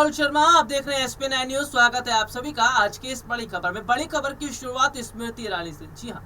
राहुल शर्मा, आप देख रहे हैं SP9 न्यूज। स्वागत है आप सभी का आज की इस बड़ी खबर में। बड़ी खबर की शुरुआत स्मृति ईरानी से। जी हाँ,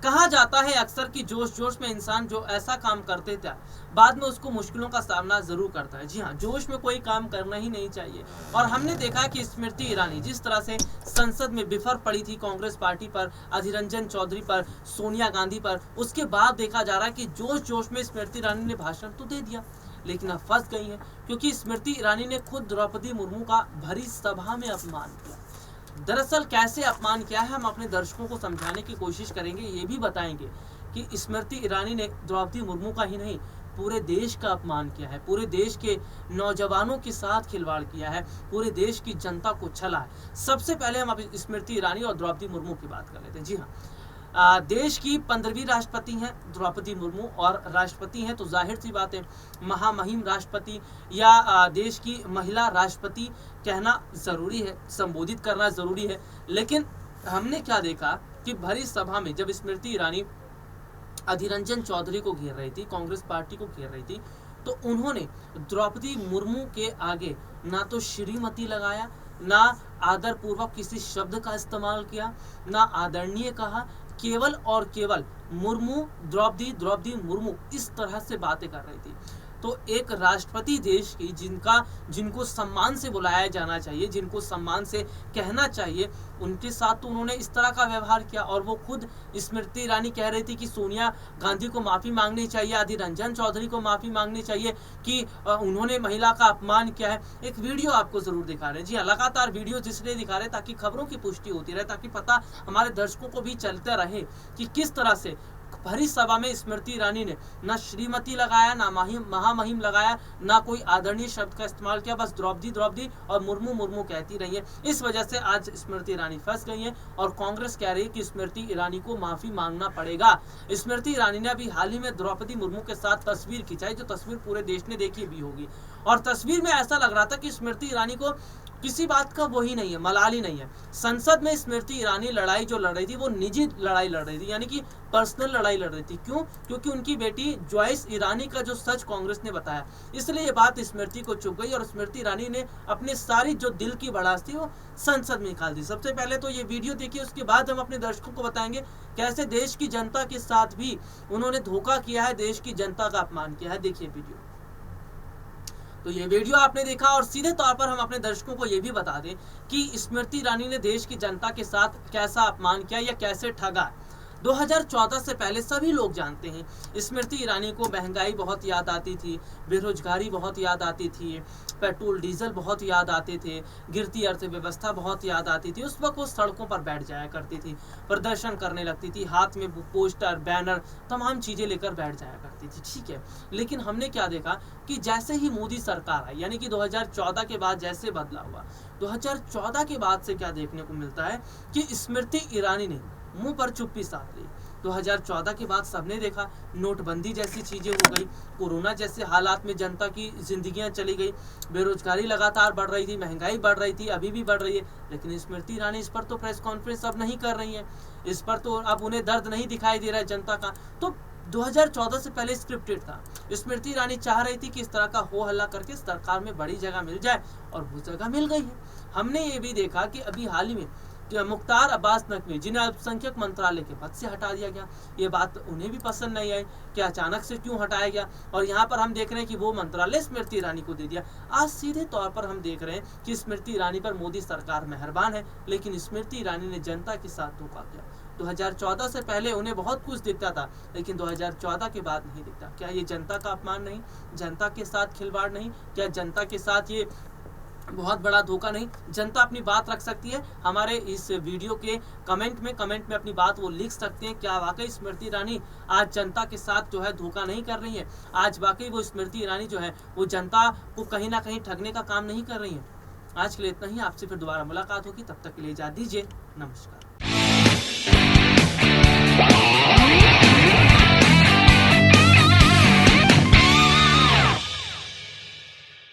कहा जाता है अक्सर कि जोश जोश में इंसान जो ऐसा काम करते था बाद में उसको मुश्किलों का सामना जरूर करता है। जी हाँ, जोश में कोई काम करना ही नहीं चाहिए। और हमने देखा कि स्मृति ईरानी जिस तरह से संसद में बिफर पड़ी थी कांग्रेस पार्टी पर, अधीर रंजन चौधरी पर, सोनिया गांधी पर, उसके बाद देखा जा रहा है कि जोश जोश में स्मृति ईरानी ने भाषण तो दे दिया लेकिन अब फंस गई हैं, क्योंकि स्मृति ईरानी ने खुद द्रौपदी मुर्मू का भरी सभा में अपमान किया। दरअसल कैसे अपमान किया है हम अपने दर्शकों को समझाने की कोशिश करेंगे। ये भी बताएंगे कि स्मृति ईरानी ने द्रौपदी मुर्मू का ही नहीं, पूरे देश का अपमान किया है, पूरे देश के नौजवानों के साथ खिलवाड़ किया है, पूरे देश की जनता को छला है। सबसे पहले हम स्मृति ईरानी और द्रौपदी मुर्मू की बात कर लेते हैं। जी हाँ, देश की 15वीं राष्ट्रपति हैं द्रौपदी मुर्मू, और राष्ट्रपति हैं तो जाहिर सी बात है महामहिम राष्ट्रपति या देश की महिला राष्ट्रपति कहना जरूरी है, संबोधित करना जरूरी है। लेकिन हमने क्या देखा कि भरी सभा में जब स्मृति ईरानी अधीर रंजन चौधरी को घेर रही थी, कांग्रेस पार्टी को घेर रही थी, तो उन्होंने द्रौपदी मुर्मू के आगे ना तो श्रीमती लगाया, ना आदर पूर्वक किसी शब्द का इस्तेमाल किया, ना आदरणीय कहा, केवल और केवल मुर्मू, द्रौपदी मुर्मू इस तरह से बातें कर रही थी। तो एक राष्ट्रपति देश की जिनको सम्मान से बुलाया जाना चाहिए, जिनको सम्मान से कहना चाहिए, उनके साथ तो उन्होंने इस तरह का व्यवहार किया। और वो खुद स्मृति ईरानी कह रही थी कि सोनिया गांधी को माफ़ी मांगनी चाहिए, अधीर रंजन चौधरी को माफ़ी मांगनी चाहिए कि उन्होंने महिला का अपमान किया है। एक वीडियो आपको जरूर दिखा रहे हैं। जी हाँ, लगातार वीडियो इसलिए दिखा रहे हैं ताकि खबरों की पुष्टि होती रहे, ताकि पता हमारे दर्शकों को भी चलता रहे कि किस तरह से भरी सभा में स्मृति ईरानी ने ना श्रीमती लगाया, ना महामहिम लगाया, ना कोई आदरणीय शब्द का इस्तेमाल किया, बस द्रौपदी और मुर्मू कहती रही है। इस वजह से आज स्मृति ईरानी फंस गई है और कांग्रेस कह रही है कि स्मृति ईरानी को माफी मांगना पड़ेगा। स्मृति ईरानी ने अभी हाल ही में द्रौपदी मुर्मू के साथ तस्वीर खिंचाई, जो तस्वीर पूरे देश ने देखी भी होगी। और तस्वीर में ऐसा लग रहा था कि स्मृति ईरानी को किसी बात का वही नहीं है, मलाल ही नहीं है। संसद में स्मृति ईरानी लड़ाई जो लड़ रही थी वो निजी लड़ाई लड़ रही थी, यानी कि पर्सनल लड़ाई लड़ रही थी। क्यों? क्योंकि उनकी बेटी जॉयस ईरानी का जो सच कांग्रेस ने बताया, इसलिए ये बात स्मृति को चुभ गई और स्मृति ईरानी ने अपनी सारी जो दिल की भड़ास थी वो संसद में निकाल दी। सबसे पहले तो ये वीडियो देखिए, उसके बाद हम अपने दर्शकों को बताएंगे कैसे देश की जनता के साथ भी उन्होंने धोखा किया है, देश की जनता का अपमान किया है। देखिए वीडियो। तो ये वीडियो आपने देखा और सीधे तौर पर हम अपने दर्शकों को ये भी बता दें कि स्मृति ईरानी ने देश की जनता के साथ कैसा अपमान किया या कैसे ठगा। 2014 से पहले सभी लोग जानते हैं स्मृति ईरानी को महंगाई बहुत याद आती थी, बेरोजगारी बहुत याद आती थी, पेट्रोल डीजल बहुत याद आते थे, गिरती अर्थव्यवस्था बहुत याद आती थी। उस वक्त वो सड़कों पर बैठ जाया करती थी, प्रदर्शन करने लगती थी, हाथ में पोस्टर बैनर तमाम चीज़ें लेकर बैठ जाया करती थी। ठीक है, लेकिन हमने क्या देखा कि जैसे ही मोदी सरकार आई, यानी कि 2014 के बाद जैसे बदला हुआ, 2014 के बाद से क्या देखने को मिलता है कि स्मृति ईरानी ने मुंह पर चुप्पी साध ली। 2014 के बाद सबने देखा नोटबंदी जैसी चीजें हो गई, कोरोना जैसे हालात में जनता की जिंदगियां चली गई, बेरोजगारी लगातार बढ़ रही थी, महंगाई बढ़ रही थी, अभी भी बढ़ रही है। लेकिन स्मृति ईरानी इस पर तो प्रेस कॉन्फ्रेंस अब नहीं कर रही है, इस पर तो अब उन्हें दर्द नहीं दिखाई दे रहा है जनता का। तो 2014 से पहले स्क्रिप्टेड था। स्मृति ईरानी चाह रही थी कि इस तरह का हो हल्ला करके सरकार में बड़ी जगह मिल जाए और वो जगह मिल गई है। हमने ये भी देखा कि अभी हाल ही में मुख्तार अब्बास नकवी, जिन्हें अल्पसंख्यक मंत्रालय के पद से हटा दिया गया, ये बात उन्हें भी पसंद नहीं आई कि अचानक से क्यों हटाया गया। और यहाँ पर हम देख रहे हैं कि वो मंत्रालय स्मृति ईरानी को दे दिया। आज सीधे तौर पर हम देख रहे हैं कि स्मृति ईरानी पर मोदी सरकार मेहरबान है, लेकिन स्मृति ईरानी ने जनता के साथ धोखा किया। 2014 से पहले उन्हें बहुत कुछ दिखता था, लेकिन 2014 के बाद नहीं दिखता। क्या ये जनता का अपमान नहीं, जनता के साथ खिलवाड़ नहीं, क्या जनता के साथ ये बहुत बड़ा धोखा नहीं? जनता अपनी बात रख सकती है। हमारे इस वीडियो के कमेंट में अपनी बात वो लिख सकते हैं। क्या वाकई स्मृति ईरानी आज जनता के साथ जो है धोखा नहीं कर रही है? आज वाकई वो स्मृति ईरानी जो है वो जनता को कहीं ना कहीं ठगने का काम नहीं कर रही है? आज के लिए इतना ही, आपसे फिर दोबारा मुलाकात होगी, तब तक के लिए इजाजत दीजिए। नमस्कार।